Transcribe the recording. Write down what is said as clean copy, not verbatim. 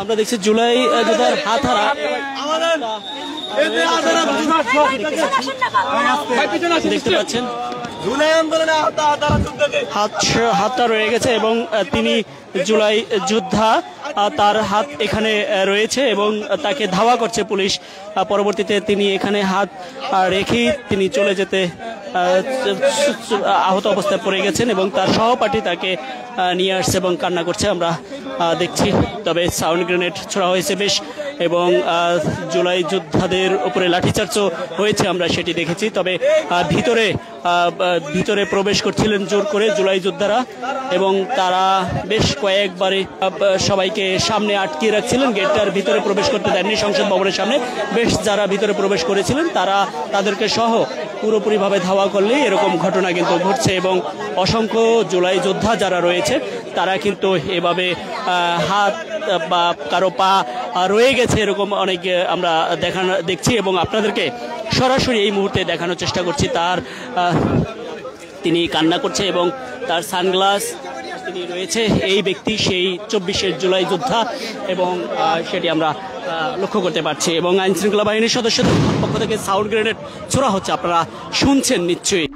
আমরা দেখছি জুলাই যোদ্ধার হাত হারা দেখতে পাচ্ছেন হাতটা রয়ে গেছে এবং তিনি জুলাই যোদ্ধা, তার হাত এখানে রয়েছে এবং তাকে ধাওয়া করছে পুলিশ। পরবর্তীতে তিনি এখানে হাত রেখেই তিনি চলে যেতে আহত অবস্থায় পড়ে গেছেন এবং তার সহপাঠী তাকে নিয়ে আসছে এবং কান্না করছে আমরা দেখছি। তবে সাউন্ড গ্রেনেড ছোড়া হয়েছে বেশ এবং জুলাই যোদ্ধাদের উপরে লাঠিচার্জও হয়েছে, আমরা সেটি দেখেছি। তবে ভিতরে প্রবেশ করছিলেন জোর করে জুলাই যোদ্ধারা এবং তারা বেশ কয়েকবারে সবাইকে সামনে আটকিয়ে রাখছিলেন, গেটটার ভিতরে প্রবেশ করতে দেননি সংসদ ভবনের সামনে। বেশ যারা ভিতরে প্রবেশ করেছিলেন তাদেরকে সহ পুরোপুরিভাবে ধাওয়া করলে এরকম ঘটনা কিন্তু ঘটছে এবং অসংখ্য জুলাই যোদ্ধা যারা রয়েছে তারা কিন্তু এভাবে হাত বা কারো পা রয়ে গেছে এরকম অনেক আমরা দেখছি এবং আপনাদেরকে সরাসরি এই মুহূর্তে দেখানোর চেষ্টা করছি। তিনি কান্না করছে এবং তার সানগ্লাস তিনি রয়েছে, এই ব্যক্তি সেই 24শে জুলাই যোদ্ধা এবং সেটি আমরা লক্ষ্য করতে পারছি। এবং আইনশৃঙ্খলা বাহিনীর সদস্যদের পক্ষ থেকে সাউন্ড গ্রেনেড ছোড়া হচ্ছে, আপনারা শুনছেন নিশ্চয়ই।